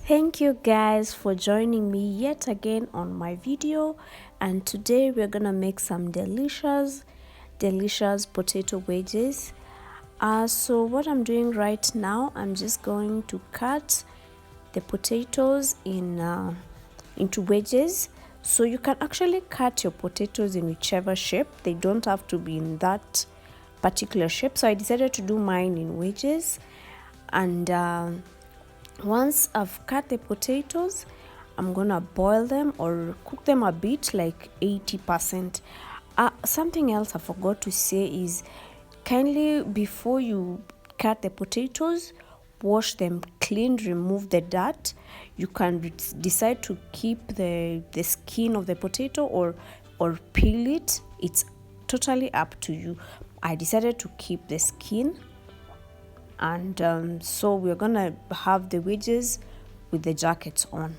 Thank you guys for joining me yet again on my video, and today we're gonna make some delicious potato wedges. So what I'm doing right now, I'm just going to cut the potatoes into wedges. So you can actually cut your potatoes in whichever shape. They don't have to be in that particular shape. So I decided to do mine in wedges, and once I've cut the potatoes, I'm gonna boil them or cook them a bit, like 80%. Something else I forgot to say is, kindly before you cut the potatoes, wash them clean, remove the dirt. You can decide to keep the skin of the potato or peel it. It's totally up to you. I decided to keep the skin, and so we're gonna have the wedges with the jackets on.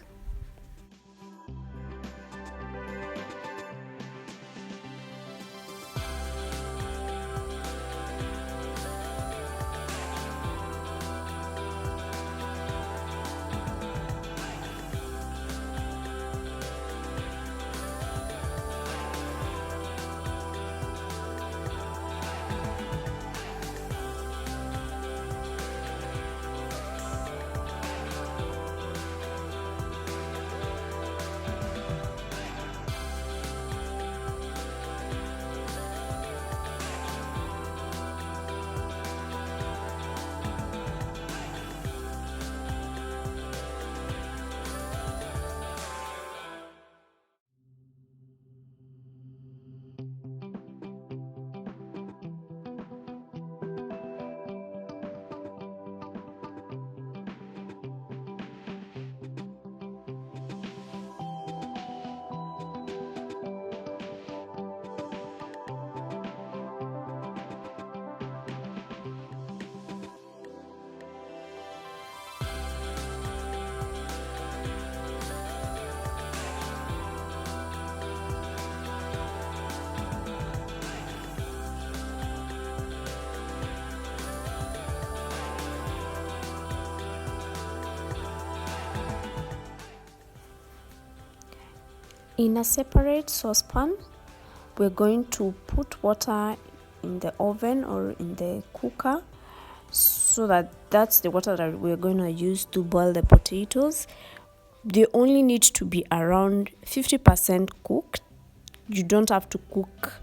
In a separate saucepan, we're going to put water in the oven or in the cooker, so that's the water that we're going to use to boil the potatoes. They only need to be around 50% cooked. You don't have to cook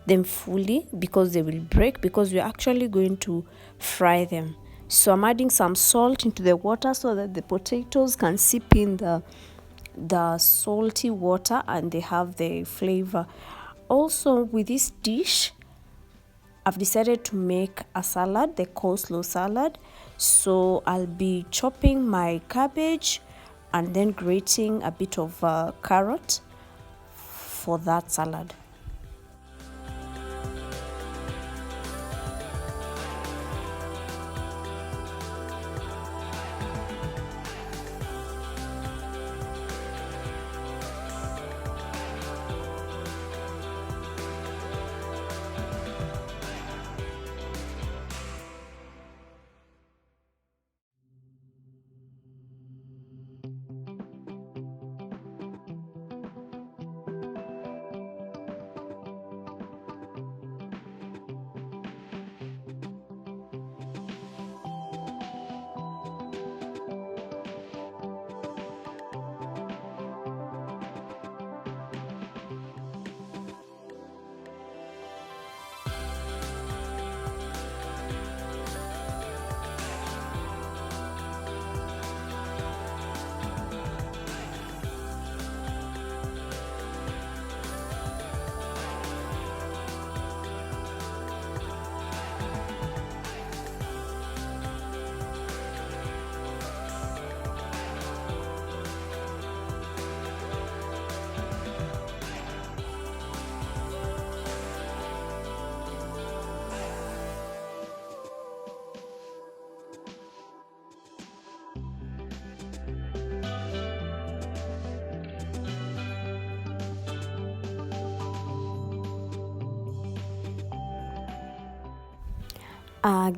them fully because they will break, because we're actually going to fry them. So I'm adding some salt into the water so that the potatoes can sip in the salty water and they have the flavor. Also, with this dish, I've decided to make a salad, the coleslaw salad. So I'll be chopping my cabbage and then grating a bit of carrot for that salad.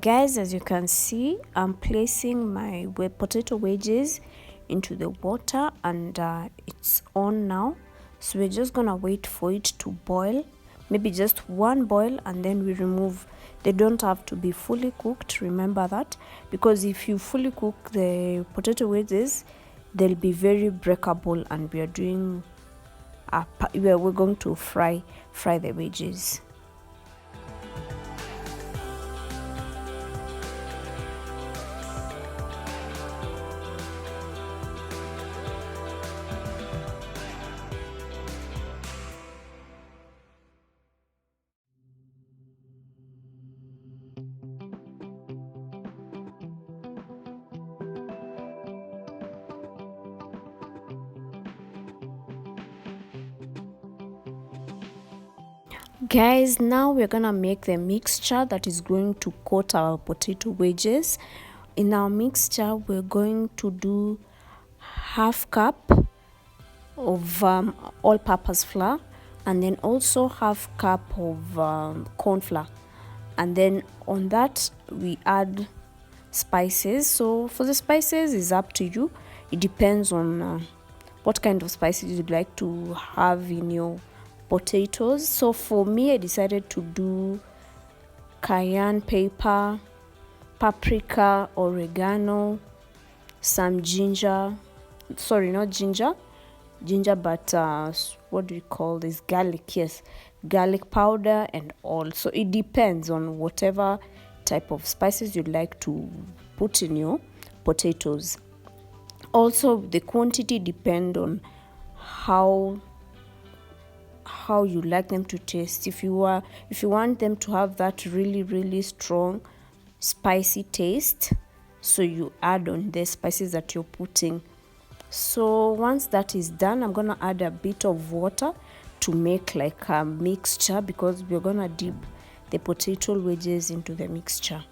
Guys, as you can see, I'm placing my potato wedges into the water, and it's on now. So we're just gonna wait for it to boil, maybe just one boil, and then we remove. They don't have to be fully cooked, remember that, because if you fully cook the potato wedges, they'll be very breakable, and we're going to fry the wedges. Guys, now we're gonna make the mixture that is going to coat our potato wedges. In our mixture, we're going to do half cup of all-purpose flour, and then also half cup of corn flour, and then on that we add spices. So for the spices, is up to you. It depends on what kind of spices you'd like to have in your potatoes. So for me, I decided to do cayenne pepper, paprika, oregano, some ginger, sorry, not ginger, but what do we call this, garlic, yes, garlic powder and all. So it depends on whatever type of spices you'd like to put in your potatoes. Also, the quantity depend on how you like them to taste. If you want them to have that really strong spicy taste, so you add on the spices that you're putting. So once that is done, I'm gonna add a bit of water to make like a mixture, because we're gonna dip the potato wedges into the mixture.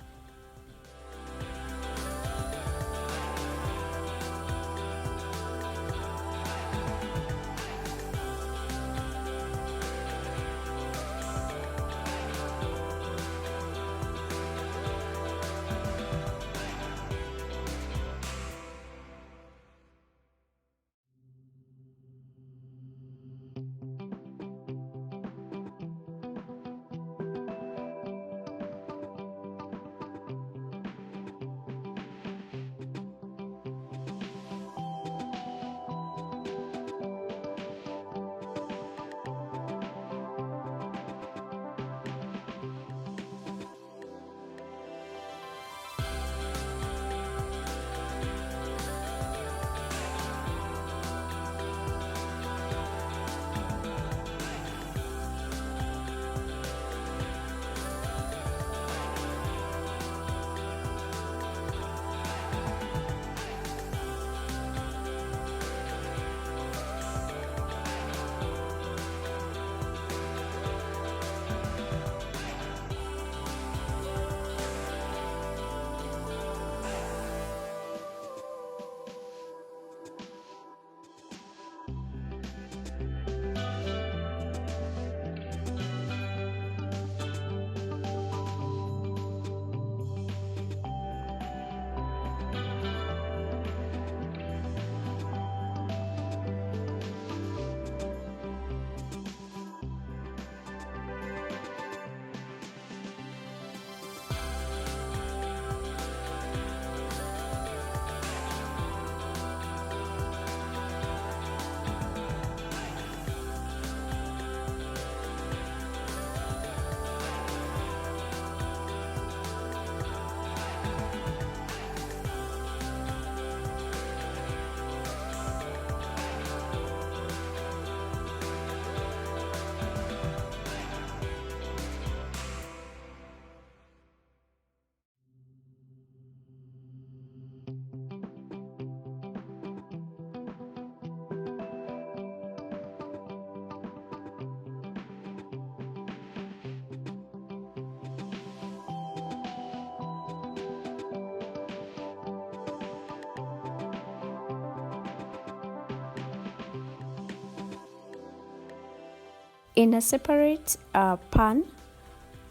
In a separate pan,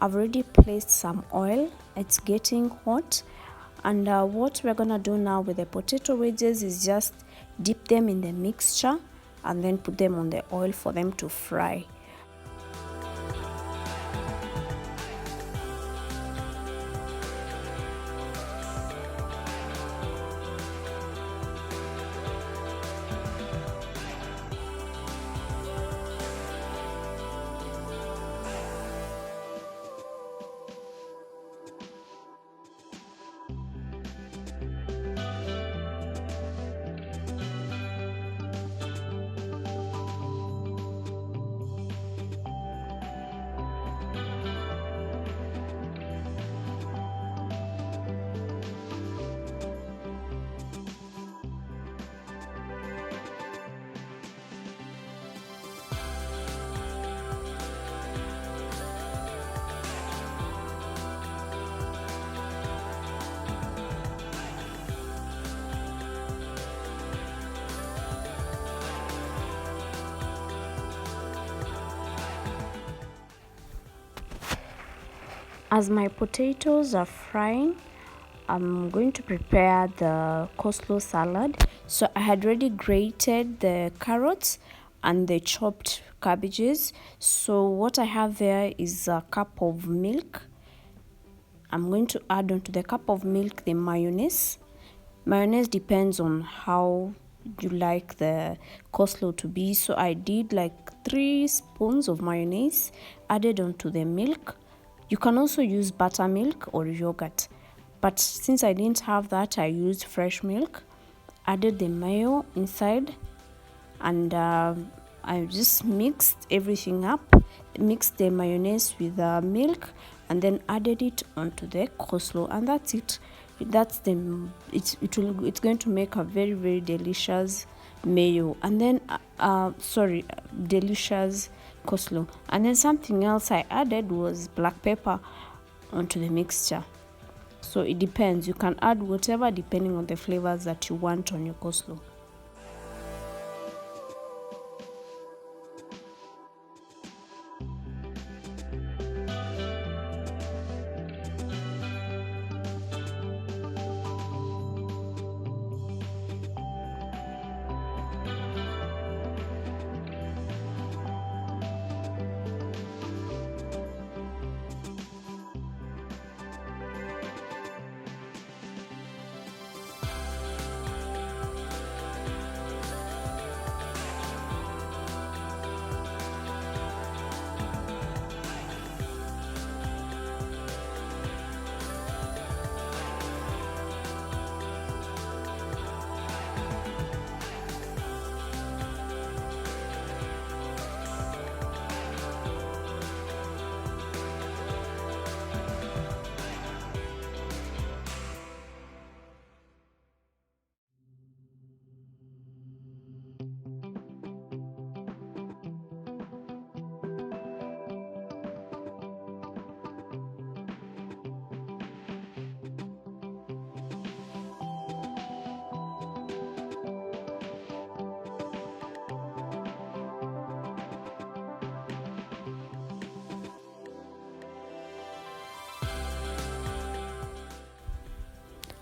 I've already placed some oil. It's getting hot. And what we're gonna do now with the potato wedges is just dip them in the mixture and then put them on the oil for them to fry. As my potatoes are frying, I'm going to prepare the coleslaw salad. So I had already grated the carrots and the chopped cabbages. So what I have there is a cup of milk. I'm going to add onto the cup of milk the mayonnaise. Mayonnaise depends on how you like the coleslaw to be. So I did like 3 spoons of mayonnaise added onto the milk. You can also use buttermilk or yogurt, but since I didn't have that, I used fresh milk, added the mayo inside, and I just mixed everything up, mixed the mayonnaise with the milk, and then added it onto the coleslaw, and that's it. That's it's going to make a very, very delicious mayo, and then delicious coleslaw. And then something else I added was black pepper onto the mixture. So it depends, you can add whatever depending on the flavors that you want on your coleslaw.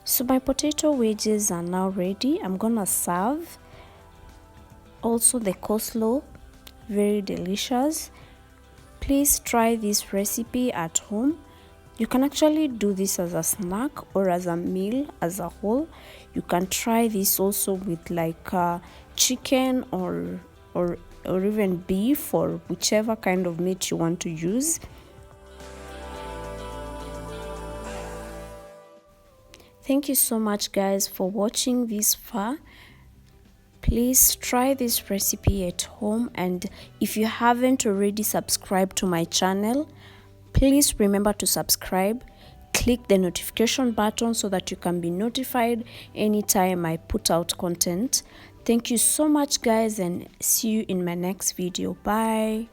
So my potato wedges are now ready. I'm gonna serve. Also the coleslaw, very delicious. Please try this recipe at home. You can actually do this as a snack or as a meal as a whole. You can try this also with like chicken or even beef or whichever kind of meat you want to use. Thank you so much guys for watching this far. Please try this recipe at home, and if you haven't already subscribed to my channel, please remember to subscribe. Click the notification button so that you can be notified anytime I put out content. Thank you so much guys, and see you in my next video. Bye.